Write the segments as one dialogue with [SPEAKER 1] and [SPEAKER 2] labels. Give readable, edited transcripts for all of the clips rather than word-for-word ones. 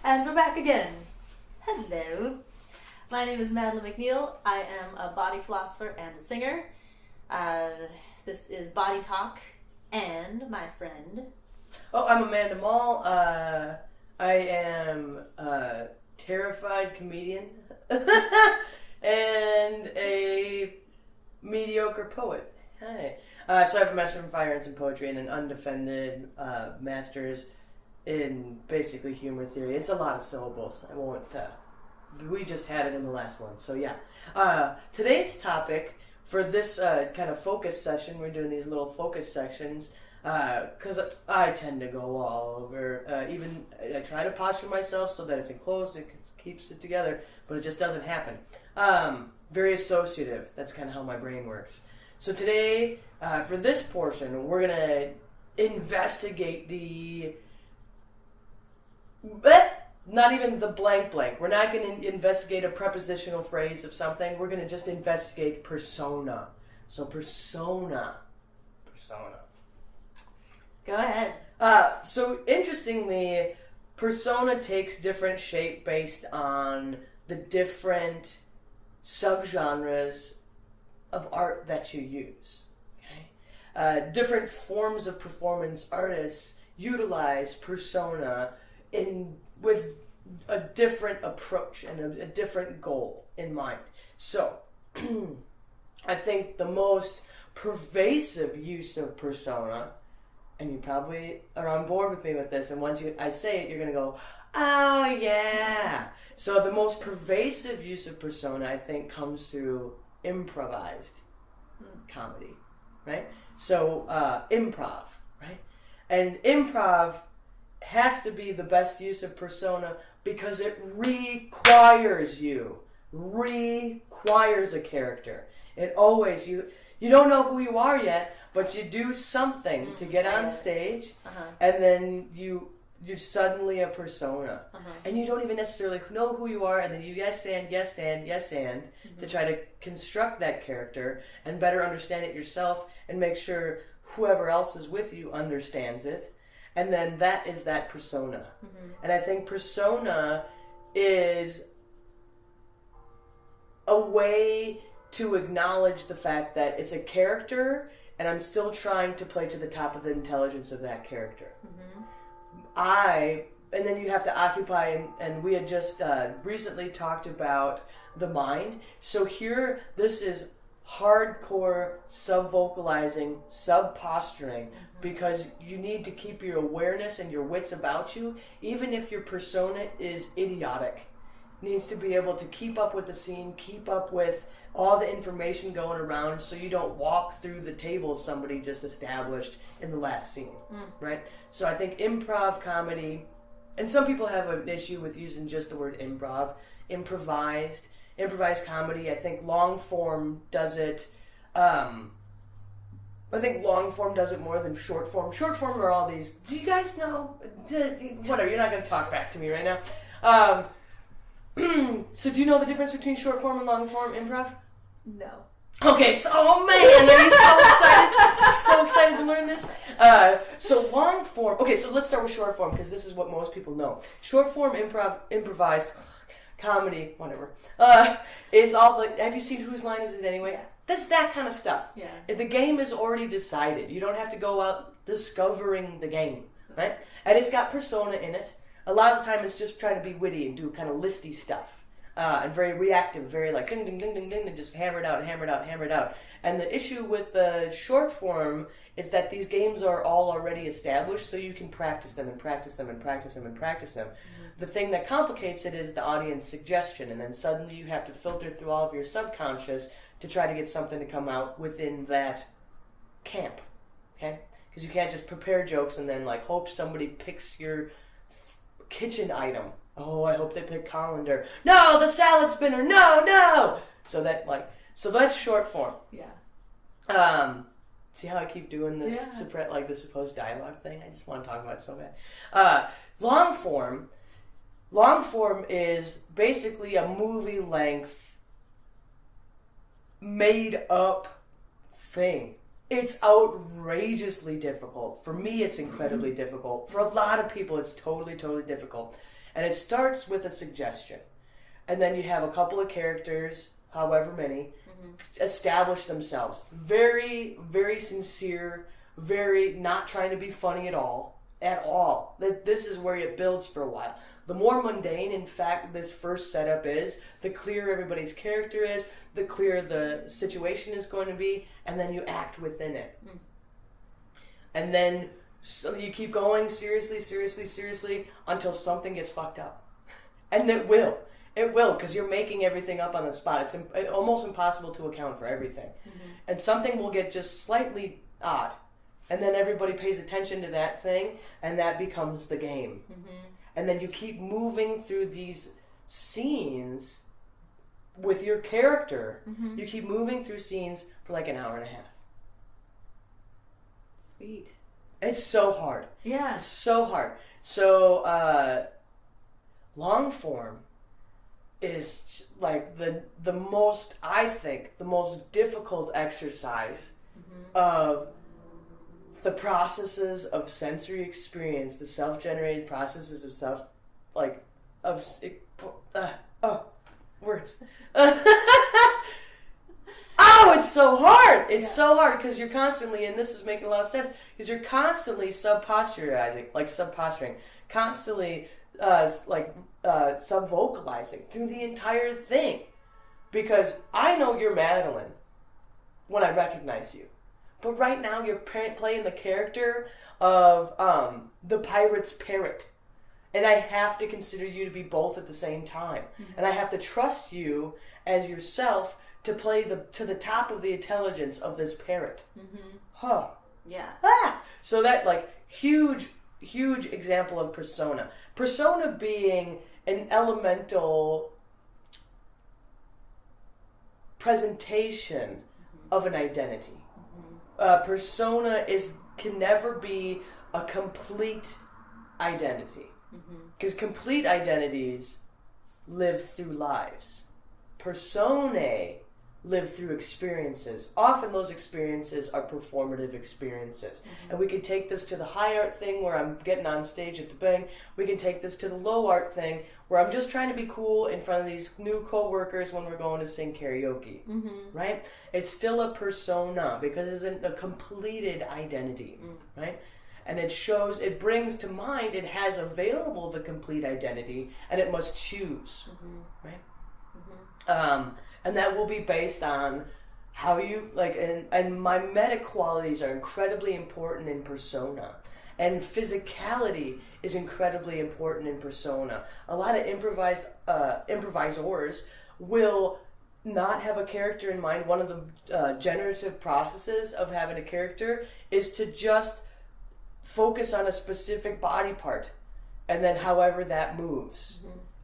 [SPEAKER 1] And we're back again. Hello. My name is Madeline McNeill. I am a body philosopher and a singer. This is Body Talk and my friend.
[SPEAKER 2] Oh, I'm Amanda Maule. I am a terrified comedian and a mediocre poet. Hi. So I have a Master in Fine Arts and Poetry and an undefended master's in basically humor theory. It's a lot of syllables. I won't. We just had it in the last one, so yeah. Today's topic for this kind of focus session, we're doing these little focus sections because I tend to go all over. Even I try to posture myself so that it's enclosed, it keeps it together, but it just doesn't happen. Very associative. That's kind of how my brain works. So today, for this portion, we're gonna investigate the. Not even the blank. We're not going to investigate a prepositional phrase of something. We're going to just investigate persona. So persona.
[SPEAKER 1] Go ahead.
[SPEAKER 2] So interestingly, persona takes different shape based on the different subgenres of art that you use. Okay? Different forms of performance artists utilize persona with a different approach and a different goal in mind. So, I think the most pervasive use of persona, and you probably are on board with me with this, and once I say it, you're going to go, oh yeah! So the most pervasive use of persona, I think, comes through improvised comedy, right? So, improv, right? And improv has to be the best use of persona because it requires a character. It always, you don't know who you are yet, but you do something to get on stage, and then you're suddenly a persona. And you don't even necessarily know who you are, and then you yes and to try to construct that character and better understand it yourself and make sure whoever else is with you understands it. And then that is that persona. And I think persona is a way to acknowledge the fact that it's a character and I'm still trying to play to the top of the intelligence of that character. And then you have to occupy, and we had just recently talked about the mind. So here, this is hardcore sub-vocalizing, sub-posturing, because you need to keep your awareness and your wits about you, even if your persona is idiotic. Needs to be able to keep up with the scene, keep up with all the information going around so you don't walk through the tables somebody just established in the last scene, right? So I think improv comedy, and some people have an issue with using just the word improvised comedy. I think long form does it. I think long form does it more than short form. Short form are all these. Do you guys know? Whatever. You're not going to talk back to me right now. So do you know the difference between short form and long form improv?
[SPEAKER 1] No.
[SPEAKER 2] Okay. So man, are you so excited? So excited to learn this. So long form. Okay. So let's start with short form because this is what most people know. Short form improvised comedy, whatever, is all the. Have you seen Whose Line Is It Anyway?
[SPEAKER 1] Yeah.
[SPEAKER 2] That's that kind of stuff.
[SPEAKER 1] Yeah.
[SPEAKER 2] The game is already decided. You don't have to go out discovering the game, right? And it's got persona in it. A lot of the time, it's just trying to be witty and do kind of listy stuff, and very reactive, very like ding, ding, ding, ding, ding, and just hammer it out. And the issue with the short form is that these games are all already established, so you can practice them. The thing that complicates it is the audience suggestion, and then suddenly you have to filter through all of your subconscious to try to get something to come out within that camp, okay? Because you can't just prepare jokes and then like hope somebody picks your kitchen item. Oh, I hope they pick colander. No, the salad spinner. No. So that's short form.
[SPEAKER 1] Yeah.
[SPEAKER 2] See how I keep doing this like the supposed dialogue thing? I just want to talk about it so bad. Long form is basically a movie length made up thing. It's outrageously difficult. For me, it's incredibly difficult. For a lot of people, it's totally, totally difficult. And it starts with a suggestion. And then you have a couple of characters, however many, establish themselves. Very, very sincere, very not trying to be funny at all. At all. This is where it builds for a while. The more mundane, in fact, this first setup is, the clearer everybody's character is, the clearer the situation is going to be, and then you act within it. And then so you keep going seriously, until something gets fucked up. And it will. It will, because you're making everything up on the spot. It's almost impossible to account for everything. And something will get just slightly odd. And then everybody pays attention to that thing, and that becomes the game. And then you keep moving through these scenes with your character. You keep moving through scenes for like an hour and a half.
[SPEAKER 1] Sweet.
[SPEAKER 2] It's so hard.
[SPEAKER 1] Yeah.
[SPEAKER 2] It's so hard. So, long form is like the most, I think, the most difficult exercise of the processes of sensory experience, the self-generated processes of words. Oh, it's so hard. It's so hard because you're constantly, and this is making a lot of sense, because you're constantly sub-posturing, constantly sub-vocalizing through the entire thing. Because I know you're Madeline when I recognize you. But right now you're playing the character of the pirate's parrot. And I have to consider you to be both at the same time. And I have to trust you as yourself to play to the top of the intelligence of this parrot.
[SPEAKER 1] Yeah.
[SPEAKER 2] So that, huge example of persona. Persona being an elemental presentation of an identity. Persona can never be a complete identity. Because complete identities live through lives. Personae live through experiences. Often those experiences are performative experiences. And we can take this to the high art thing where I'm getting on stage at the Bing. We can take this to the low art thing where I'm just trying to be cool in front of these new co-workers when we're going to sing karaoke. Right? It's still a persona because it's a completed identity. Right? And it brings to mind, it has available the complete identity, and it must choose. Right? And that will be based on how you, and my meta qualities are incredibly important in persona. And physicality is incredibly important in persona. A lot of improvisers will not have a character in mind. One of the generative processes of having a character is to just focus on a specific body part, and then however that moves.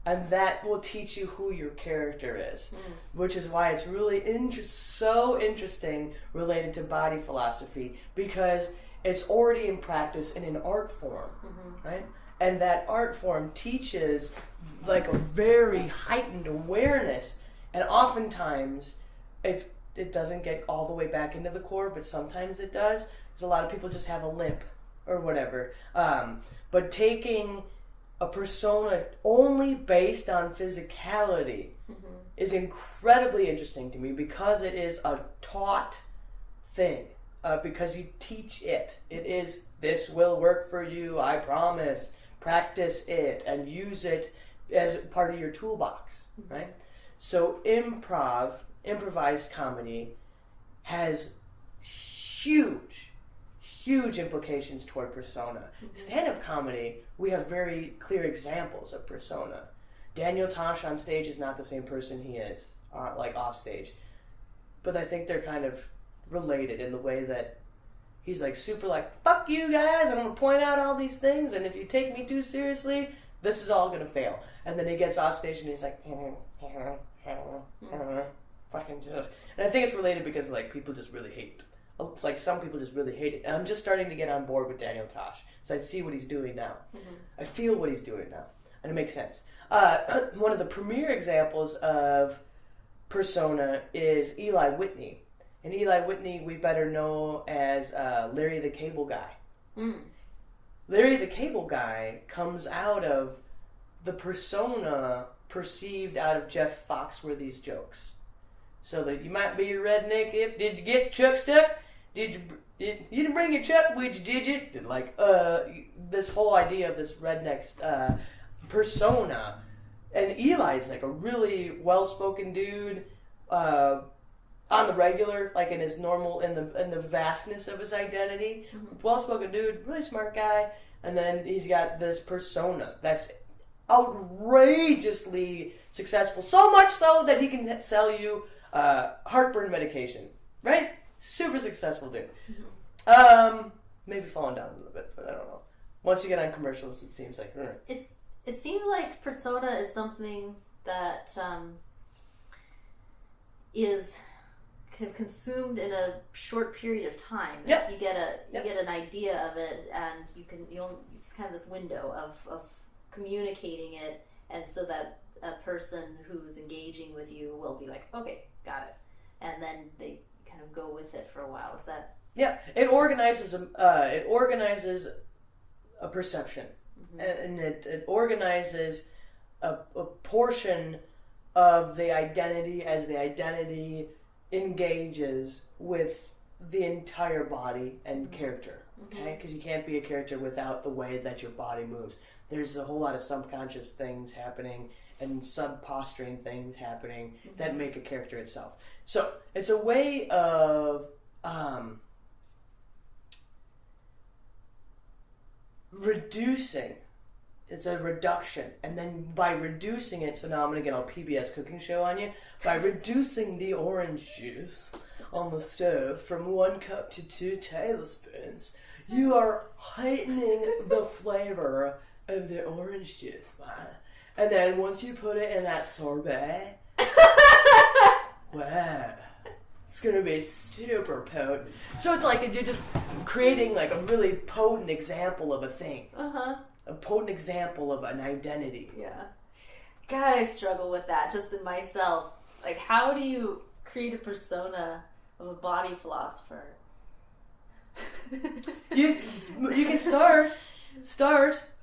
[SPEAKER 2] And that will teach you who your character is, which is why it's really so interesting related to body philosophy, because it's already in practice in an art form, right? And that art form teaches a very heightened awareness, and oftentimes it doesn't get all the way back into the core, but sometimes it does, because a lot of people just have a limp or whatever. But taking a persona only based on physicality is incredibly interesting to me, because it is a taught thing. Because you teach it. It is, this will work for you, I promise. Practice it and use it as part of your toolbox, right? So improvised comedy has huge implications toward persona. Stand-up comedy, we have very clear examples of persona. Daniel Tosh on stage is not the same person he is, off stage. But I think they're kind of related in the way that he's super fuck you guys, I'm going to point out all these things, and if you take me too seriously, this is all going to fail. And then he gets off stage and he's fucking just. And I think it's related because people just really hate it's like some people just really hate it. And I'm just starting to get on board with Daniel Tosh. So I see what he's doing now. Mm-hmm. I feel what he's doing now. And it makes sense. One of the premier examples of persona is Eli Whitney. And Eli Whitney, we better know as Larry the Cable Guy. Mm. Larry the Cable Guy comes out of the persona perceived out of Jeff Foxworthy's jokes. So that you might be a redneck if, did you get Chuck stuck? You didn't bring your Chuck with you, did you? Like, this whole idea of this redneck persona. And Eli's like a really well-spoken dude, on the regular, like in his normal, in the vastness of his identity. Mm-hmm. Well-spoken dude, really smart guy. And then he's got this persona that's outrageously successful. So much so that he can sell you heartburn medication. Right? Super successful dude. Mm-hmm. Maybe falling down a little bit, but I don't know. Once you get on commercials, it seems like...
[SPEAKER 1] It seems like persona is something that is kind of consumed in a short period of time.
[SPEAKER 2] Yep.
[SPEAKER 1] You get an idea of it, and it's kind of this window of communicating it, and so that a person who's engaging with you will be like, okay, got it, and then they kind of go with it for a while. Is that?
[SPEAKER 2] Yeah, it organizes a perception. And it organizes a portion of the identity as the identity engages with the entire body and character. Okay? Because you can't be a character without the way that your body moves. There's a whole lot of subconscious things happening and sub-posturing things happening that make a character itself. So it's a way of... reducing. It's a reduction, and then by reducing it, so now I'm going to get on PBS cooking show on you, by reducing the orange juice on the stove from 1 cup to 2 tablespoons, you are heightening the flavor of the orange juice, man. And then once you put it in that sorbet, wow, it's going to be super potent. So it's like you're just creating like a really potent example of a thing. Uh-huh. A potent example of an identity.
[SPEAKER 1] Yeah. God, I struggle with that just in myself. Like, how do you create a persona of a body philosopher?
[SPEAKER 2] You can start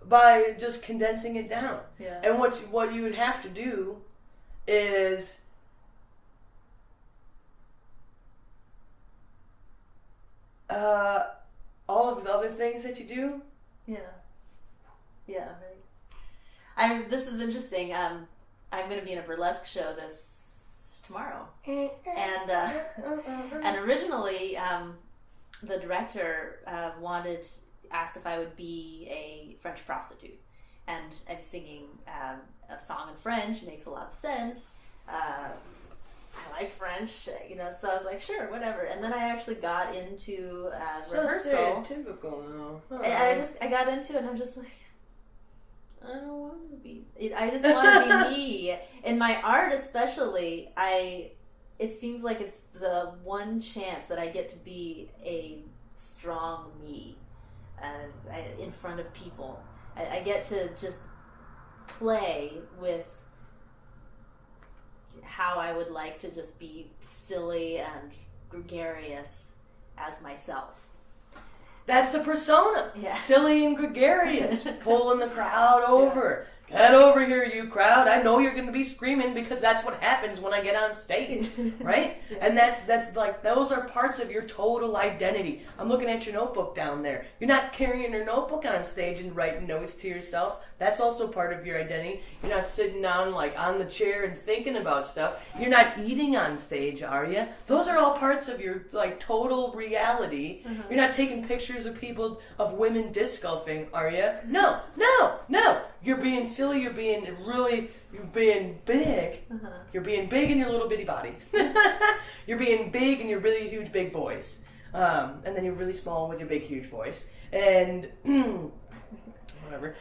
[SPEAKER 2] by just condensing it down.
[SPEAKER 1] Yeah.
[SPEAKER 2] And what you would have to do is all of the other things that you do.
[SPEAKER 1] Yeah. Yeah, right. This is interesting. I'm going to be in a burlesque show tomorrow, and originally the director asked if I would be a French prostitute, and I'm singing a song in French. It makes a lot of sense. I like French, so I was like, sure, whatever. And then I actually got into rehearsal.
[SPEAKER 2] So stereotypical, though.
[SPEAKER 1] I got into it, and I'm just like, I don't want to be. I just want to be me. In my art, especially, it seems like it's the one chance that I get to be a strong me in front of people. I get to just play with how I would like to just be silly and gregarious as myself.
[SPEAKER 2] That's the persona.
[SPEAKER 1] Yeah.
[SPEAKER 2] Silly and gregarious. Pulling the crowd over. Yeah. Get over here, you crowd. I know you're going to be screaming because that's what happens when I get on stage. Right? Yeah. And that's like, those are parts of your total identity. I'm looking at your notebook down there. You're not carrying your notebook on stage and writing notes to yourself. That's also part of your identity. You're not sitting down like on the chair and thinking about stuff. You're not eating on stage, are you? Those are all parts of your like total reality. Mm-hmm. You're not taking pictures of people, of women disc golfing, are you? No. You're being silly. You're being big. Uh-huh. You're being big in your little bitty body. You're being big in your really huge big voice. And then you're really small with your big huge voice. And whatever.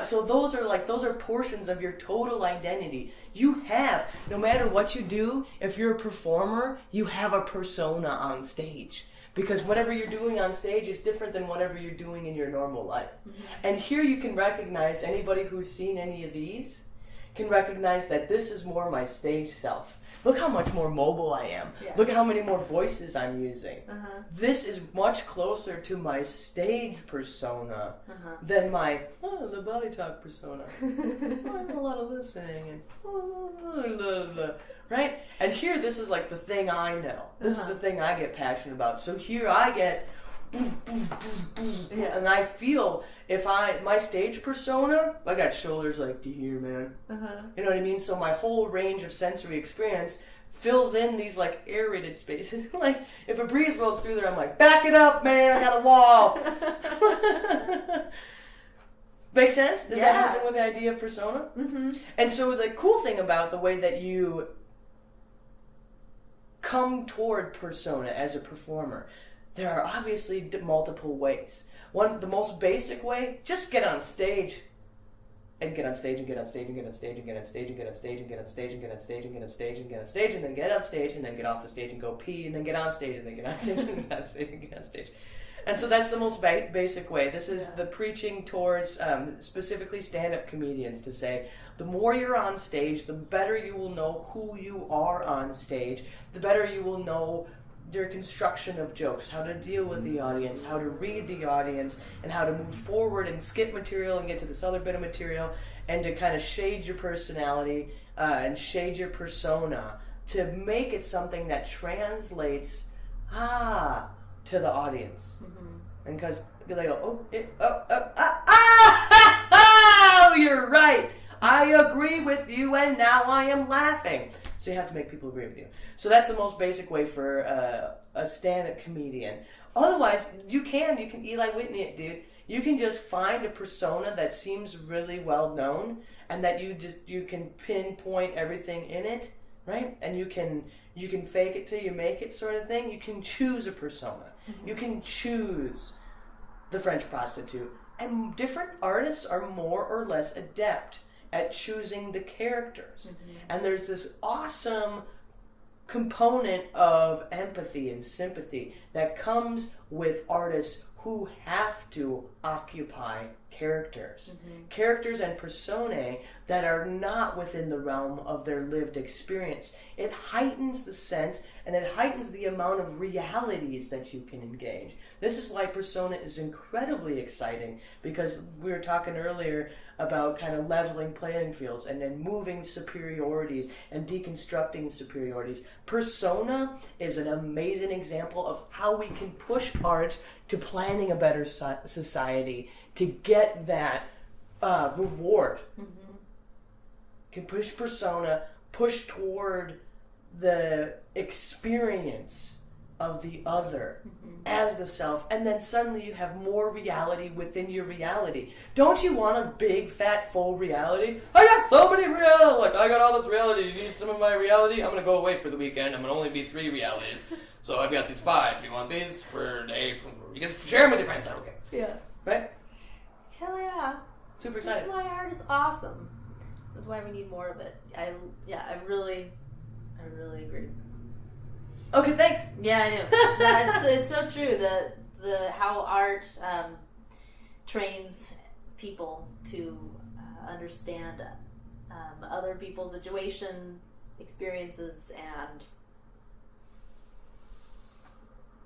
[SPEAKER 2] So those are portions of your total identity. You have, no matter what you do, if you're a performer, you have a persona on stage. Because whatever you're doing on stage is different than whatever you're doing in your normal life. And here you can recognize, anybody who's seen any of these can recognize that this is more my stage self. Look how much more mobile I am.
[SPEAKER 1] Yeah.
[SPEAKER 2] Look how many more voices I'm using. This is much closer to my stage persona than my, the body talk persona. A lot of listening and right? And here, this is like the thing I know. This is the thing I get passionate about. So here I get and I feel my stage persona, I got shoulders like deer, man. You know what I mean? So my whole range of sensory experience fills in these like aerated spaces. Like if a breeze rolls through there, I'm like, back it up, man, I got a wall. Make sense? Does that happen with the idea of persona? And so the cool thing about the way that you come toward persona as a performer, there are obviously multiple ways. The most basic way, just get on stage. And get on stage and get on stage and get on stage and get on stage and get on stage and get on stage and get on stage and get on stage and get on stage and then get on stage and then get off the stage and go pee and then get on stage and then get on stage and get on stage and get on stage. And so that's the most basic way. This is the preaching towards specifically stand-up comedians to say, the more you're on stage, the better you will know who you are on stage, the better you will know your construction of jokes, how to deal with the audience, how to read the audience, and how to move forward and skip material and get to this other bit of material, and to kind of shade your personality and shade your persona to make it something that translates to the audience. And because they go, you're right, I agree with you, and now I am laughing. So you have to make people agree with you. So that's the most basic way for a stand-up comedian. Otherwise, you can Eli Whitney it, dude. You can just find a persona that seems really well known, and that you can pinpoint everything in it, right? And you can fake it till you make it, sort of thing. You can choose a persona. You can choose the French prostitute, and different artists are more or less adept at choosing the characters. And there's this awesome component of empathy and sympathy that comes with artists who have to occupy characters. Characters and personae that are not within the realm of their lived experience. It heightens the sense, and it heightens the amount of realities that you can engage. This is why persona is incredibly exciting, because we were talking earlier about kind of leveling playing fields and then moving superiorities and deconstructing superiorities. Persona is an amazing example of how we can push art to planning a better society to get that reward. Can push persona, push toward the experience of the other as the self, and then suddenly you have more reality within your reality. Don't you want a big, fat, full reality? I got so many reality. Like, I got all this reality. You need some of my reality? I'm going to go away for the weekend. I'm going to only be 3 realities. So I've got these 5. Do you want these for a day? You can share them with your friends. I don't care.
[SPEAKER 1] Yeah.
[SPEAKER 2] Right?
[SPEAKER 1] Hell yeah.
[SPEAKER 2] Super excited.
[SPEAKER 1] This is why art is awesome. This is why we need more of it. I really agree.
[SPEAKER 2] Okay, thanks.
[SPEAKER 1] Yeah, I know. It's so true that how art trains people to understand other people's situation, experiences,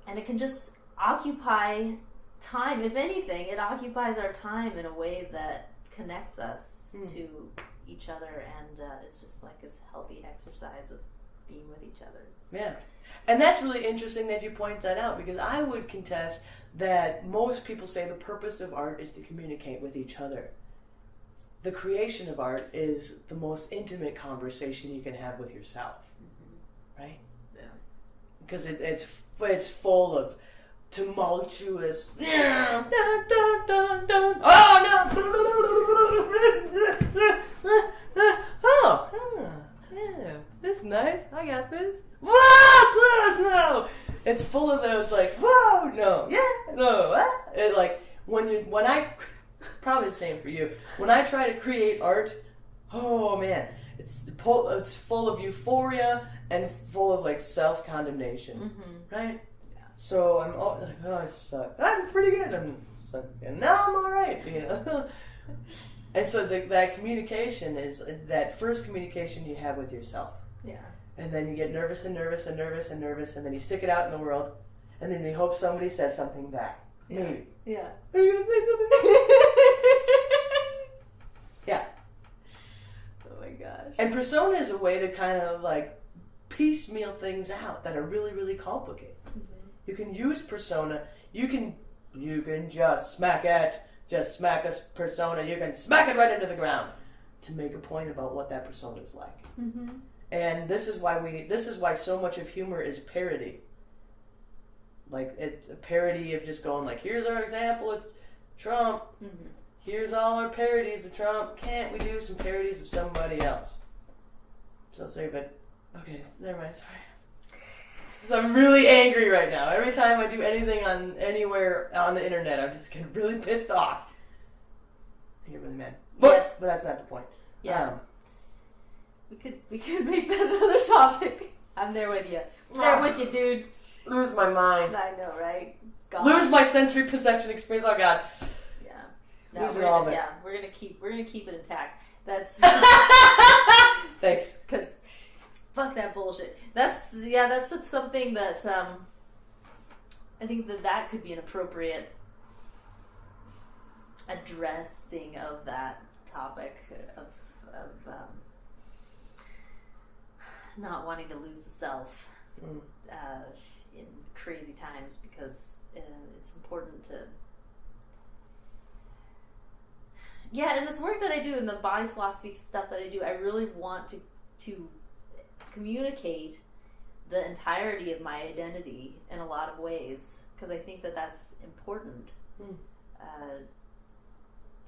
[SPEAKER 1] and it can just occupy time. If anything, it occupies our time in a way that connects us to each other, and it's just like this healthy exercise of being with each other.
[SPEAKER 2] Yeah. And that's really interesting that you point that out, because I would contest that most people say the purpose of art is to communicate with each other. The creation of art is the most intimate conversation you can have with yourself, right?
[SPEAKER 1] Yeah.
[SPEAKER 2] Because it's full of tumultuous. Oh no! Yeah, this is nice. I got this. Whoa, no! It's full of those like, whoa, no, yeah, no. It like when I probably the same for you. When I try to create art, oh man, it's full of euphoria and full of like self-condemnation, right? So I'm like, oh, I suck. I'm pretty good. I'm suck. And now I'm all right. You know. And so that communication is that first communication you have with yourself.
[SPEAKER 1] Yeah.
[SPEAKER 2] And then you get nervous and nervous and nervous and nervous, and then you stick it out in the world, and then you hope somebody says something back.
[SPEAKER 1] Yeah.
[SPEAKER 2] Maybe.
[SPEAKER 1] Yeah.
[SPEAKER 2] Are you gonna say something? Yeah.
[SPEAKER 1] Oh my gosh.
[SPEAKER 2] And persona is a way to kind of like piecemeal things out that are really, really complicated.
[SPEAKER 1] Mm-hmm.
[SPEAKER 2] You can use persona. You can just smack a persona. You can smack it right into the ground to make a point about what that persona is like.
[SPEAKER 1] Mm-hmm.
[SPEAKER 2] And this is why so much of humor is parody. Like it's a parody of just going like, here's our example of Trump.
[SPEAKER 1] Mm-hmm.
[SPEAKER 2] Here's all our parodies of Trump. Can't we do some parodies of somebody else? So I'll save it. Okay, never mind. Sorry. So I'm really angry right now. Every time I do anything on anywhere on the internet, I'm just getting really pissed off. I get really mad. But that's not the point.
[SPEAKER 1] Yeah. We could make that another topic. I'm there with you. I'm there with you, dude.
[SPEAKER 2] Lose my mind.
[SPEAKER 1] I know, right? God.
[SPEAKER 2] Lose my sensory perception experience. Oh God.
[SPEAKER 1] Yeah. No,
[SPEAKER 2] Losing all of it.
[SPEAKER 1] Yeah, we're gonna keep it intact. That's
[SPEAKER 2] Thanks.
[SPEAKER 1] Because fuck that bullshit. That's something that I think that could be an appropriate addressing of that topic of not wanting to lose the self in crazy times, because it's important to in this work that I do, in the body philosophy stuff that I do, I really want to communicate the entirety of my identity in a lot of ways, because I think that that's important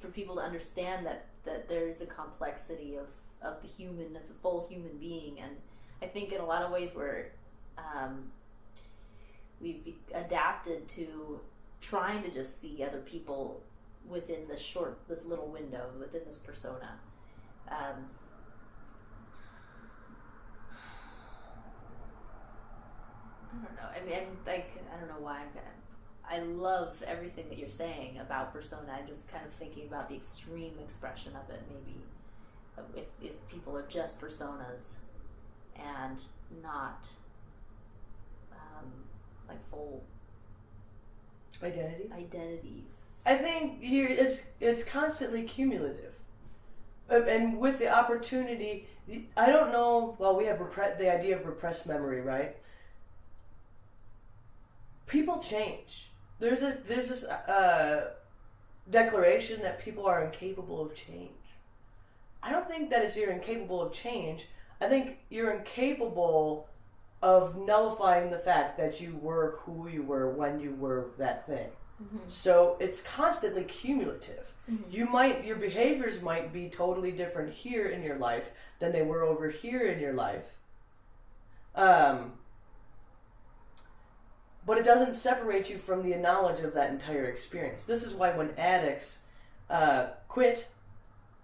[SPEAKER 1] for people to understand that there's a complexity of the human, of the full human being. And I think in a lot of ways we've adapted to trying to just see other people within this little window, within this persona. I don't know. I mean, like, I don't know why I love everything that you're saying about persona. I'm just kind of thinking about the extreme expression of it, maybe. If people are just personas and not like full identities.
[SPEAKER 2] I think it's constantly cumulative, and with the opportunity, I don't know. Well, we have the idea of repressed memory, right? People change. There's this declaration that people are incapable of change. I don't think that it's you're incapable of change. I think you're incapable of nullifying the fact that you were who you were when you were that thing. Mm-hmm. So it's constantly cumulative. Mm-hmm. Your behaviors might be totally different here in your life than they were over here in your life. But it doesn't separate you from the knowledge of that entire experience. This is why when addicts quit,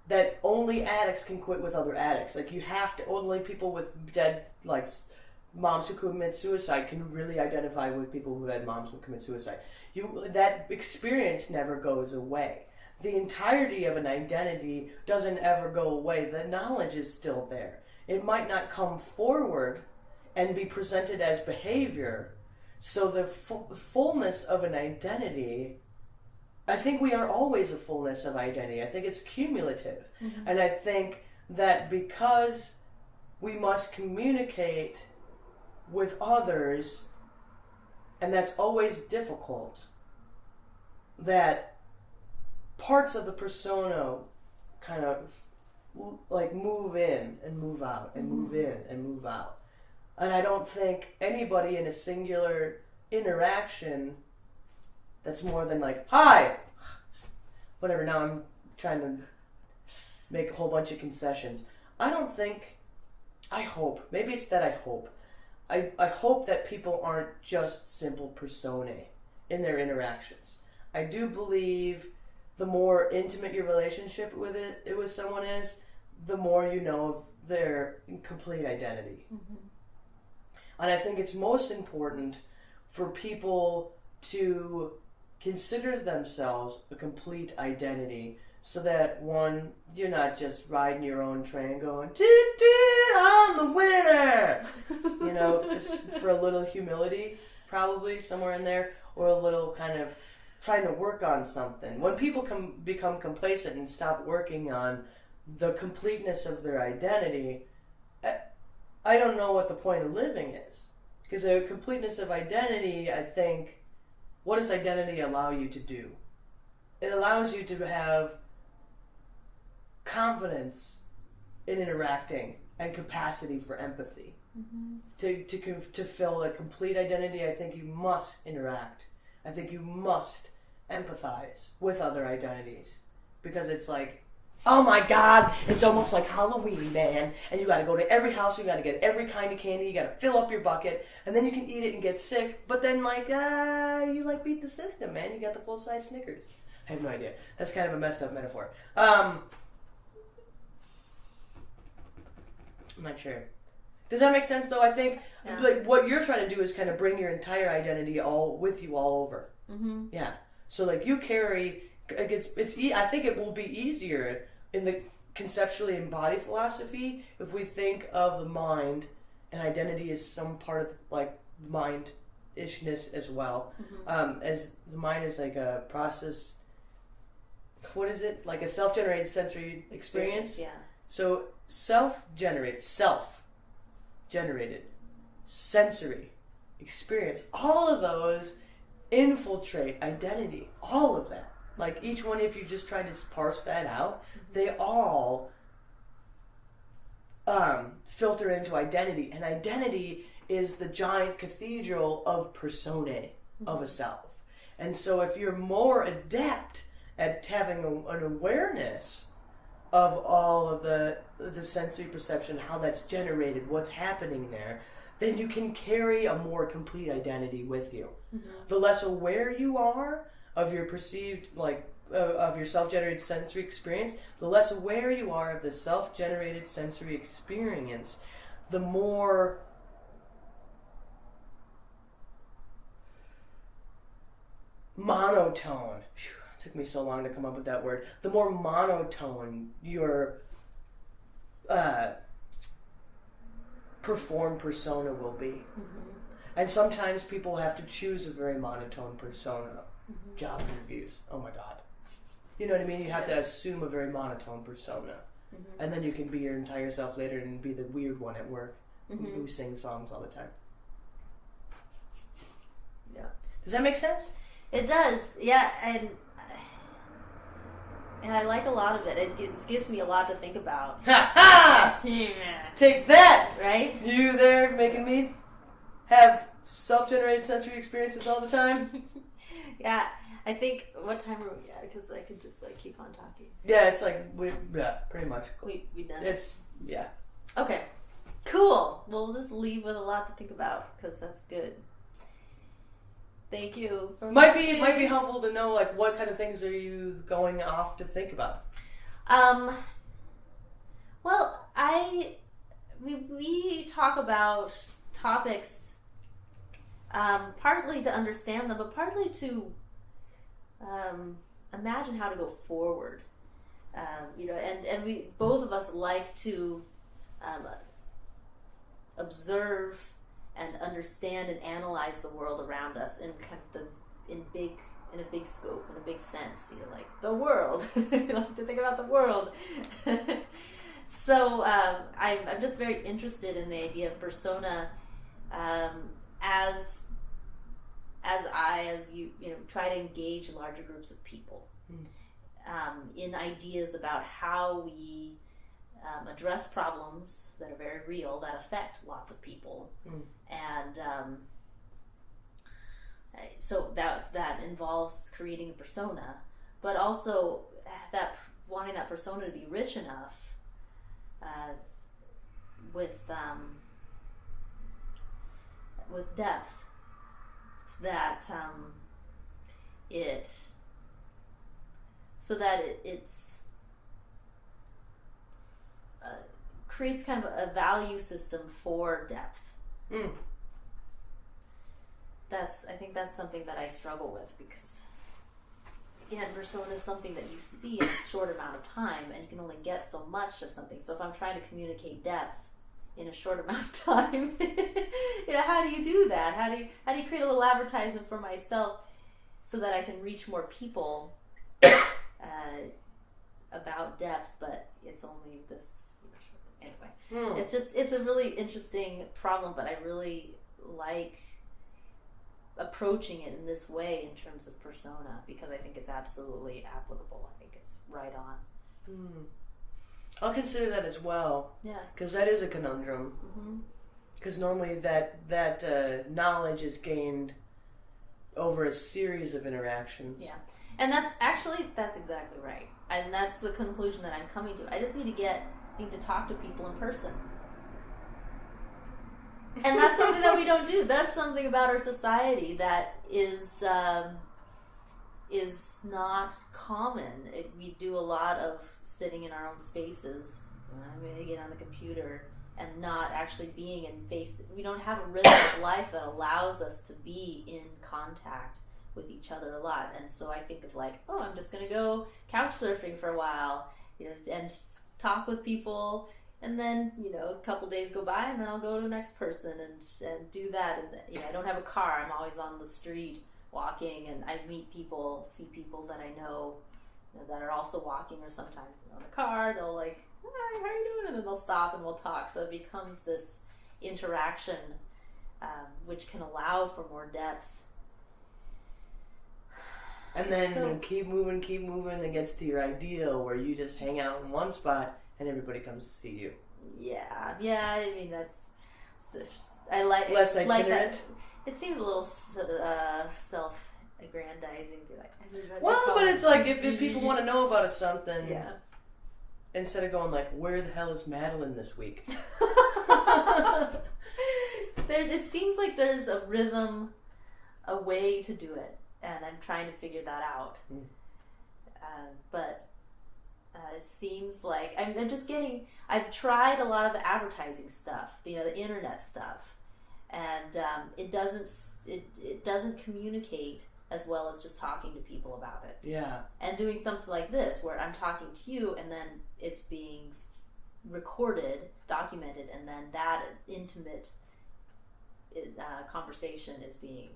[SPEAKER 2] that only addicts can quit with other addicts. Like, you have to, only people with dead, like, moms who commit suicide can really identify with people who had moms who commit suicide. That experience never goes away. The entirety of an identity doesn't ever go away. The knowledge is still there. It might not come forward and be presented as behavior. So the fullness of an identity, I think we are always a fullness of identity. I think it's cumulative. Mm-hmm. And I think that because we must communicate with others, and that's always difficult, that parts of the persona kind of like move in and move out and move in and move out. And I don't think anybody in a singular interaction that's more than like, hi! Whatever, now I'm trying to make a whole bunch of concessions. I hope, maybe it's that I hope. I hope that people aren't just simple personae in their interactions. I do believe the more intimate your relationship with someone is, the more you know of their complete identity. Mm-hmm. And I think it's most important for people to consider themselves a complete identity, so that one, you're not just riding your own train going, toot toot, I'm the winner! You know, just for a little humility, probably somewhere in there, or a little kind of trying to work on something. When people become complacent and stop working on the completeness of their identity, I don't know what the point of living is. Because the completeness of identity, I think, what does identity allow you to do? It allows you to have confidence in interacting and capacity for empathy. Mm-hmm. To fill a complete identity, I think you must interact. I think you must empathize with other identities. Because it's like, oh my God, it's almost like Halloween, man. And you gotta go to every house, you gotta get every kind of candy, you gotta fill up your bucket, and then you can eat it and get sick. But then, you beat the system, man. You got the full-size Snickers. I have no idea. That's kind of a messed up metaphor. I'm not sure. Does that make sense, though? I think what you're trying to do is kind of bring your entire identity all with you all over. Mm-hmm. Yeah. So you carry. I think it will be easier conceptually in body philosophy if we think of the mind and identity as some part of mind-ishness as well. Mm-hmm. As the mind is like a process. What is it? Like a self-generated sensory experience? Yeah. So self-generated sensory experience. All of those infiltrate identity. All of that. Like each one, if you just try to parse that out, they all filter into identity. And identity is the giant cathedral of personae, of a self. And so if you're more adept at having an awareness of all of the sensory perception, how that's generated, what's happening there, then you can carry a more complete identity with you. Mm-hmm. The less aware you are of your perceived, of your self-generated sensory experience, the less aware you are of the self-generated sensory experience, the more monotone, it took me so long to come up with that word, the more monotone your performed persona will be. Mm-hmm. And sometimes people have to choose a very monotone persona. Mm-hmm. Job interviews, oh my God. You know what I mean? You have to assume a very monotone persona. Mm-hmm. And then you can be your entire self later and be the weird one at work who sings songs all the time. Yeah. Does that make sense?
[SPEAKER 1] It does, yeah, and I like a lot of it. It gives me a lot to think about.
[SPEAKER 2] Ha ha! Take that!
[SPEAKER 1] Right?
[SPEAKER 2] You there making me have self-generated sensory experiences all the time?
[SPEAKER 1] Yeah, I think, what time are we at? Because I could just keep on talking.
[SPEAKER 2] Yeah, it's pretty much.
[SPEAKER 1] We done it?
[SPEAKER 2] Yeah.
[SPEAKER 1] Okay, cool. We'll just leave with a lot to think about, because that's good. Thank you.
[SPEAKER 2] Might be helpful to know what kind of things are you going off to think about.
[SPEAKER 1] Well, we talk about topics partly to understand them, but partly to imagine how to go forward. And we both of us like to observe and understand and analyze the world around us in a big scope, in a big sense. The world. You like to think about the world. So I'm just very interested in the idea of persona as you try to engage larger groups of people in ideas about how we address problems that are very real, that affect lots of people. And so that involves creating a persona, but also wanting that persona to be rich enough with depth that it's creates kind of a value system for depth. I think that's something that I struggle with, because again, persona is something that you see in a short amount of time, and you can only get so much of something. So if I'm trying to communicate depth in a short amount of time, how do you do that? How do you create a little advertisement for myself so that I can reach more people about depth, but it's only this anyway. It's a really interesting problem, but I really like approaching it in this way in terms of persona, because I think it's absolutely applicable. I think it's right on.
[SPEAKER 2] I'll consider that as well.
[SPEAKER 1] Yeah,
[SPEAKER 2] because that is a conundrum. Because normally that knowledge is gained over a series of interactions.
[SPEAKER 1] Yeah, and that's exactly right, and that's the conclusion that I'm coming to. I just need to talk to people in person. And that's something that we don't do. That's something about our society that is not common. We do a lot of sitting in our own spaces, maybe on the computer, and not actually being in face. We don't have a rhythm of life that allows us to be in contact with each other a lot. And so I think of I'm just going to go couch surfing for a while, and talk with people. And then, a couple days go by, and then I'll go to the next person and do that. And, I don't have a car. I'm always on the street walking, and I see people that I know, that are also walking, or sometimes in the car, they'll hi, how are you doing? And then they'll stop and we'll talk. So it becomes this interaction, which can allow for more depth.
[SPEAKER 2] And then keep moving, and it gets to your ideal where you just hang out in one spot and everybody comes to see you. Yeah.
[SPEAKER 1] I mean, I like
[SPEAKER 2] less itinerant.
[SPEAKER 1] Like that. It seems a little self-aggrandizing.
[SPEAKER 2] But it's like if people want to know about something, instead of going where the hell is Madeline this week?
[SPEAKER 1] It seems like there's a rhythm, a way to do it, and I'm trying to figure that out. But it seems like I've tried a lot of the advertising stuff, the internet stuff, and it doesn't communicate as well as just talking to people about it.
[SPEAKER 2] Yeah.
[SPEAKER 1] And doing something like this, where I'm talking to you, and then it's being recorded, documented, and then that intimate conversation is being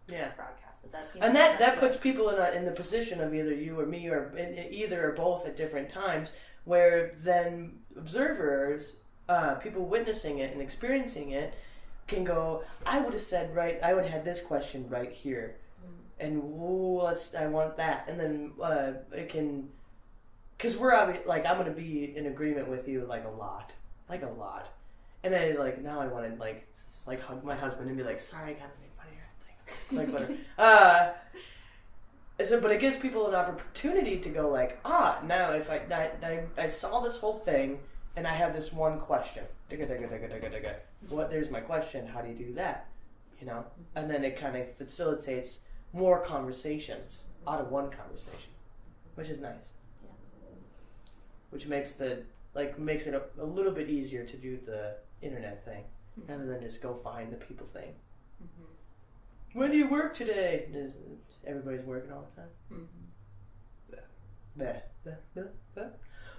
[SPEAKER 1] broadcasted.
[SPEAKER 2] That puts people in the position of either you or me, or either or both at different times, where then observers, people witnessing it and experiencing it, can go, I would have had this question right here, and I want that, and then it can, because we're I'm going to be in agreement with you a lot, and then now I want to hug my husband and be sorry, I gotta make fun of your thing, whatever. But it gives people an opportunity to go now if I saw this whole thing and I have this one question, there's my question, how do you do that, and then it kind of facilitates more conversations out of one conversation, which is nice. Which makes it a little bit easier to do the internet thing, rather than just go find the people thing. When do you work today? Everybody's working all the time.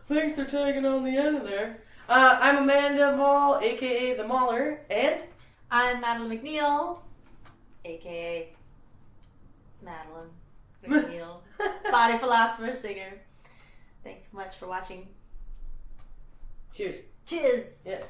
[SPEAKER 2] Thanks for tagging on the end of there. I'm Amanda Maule, aka the Mauler, and
[SPEAKER 1] I'm Madeline McNeill, aka Madeline McNeill, body philosopher, singer. Thanks so much for watching.
[SPEAKER 2] Cheers.
[SPEAKER 1] Cheers.
[SPEAKER 2] Yeah.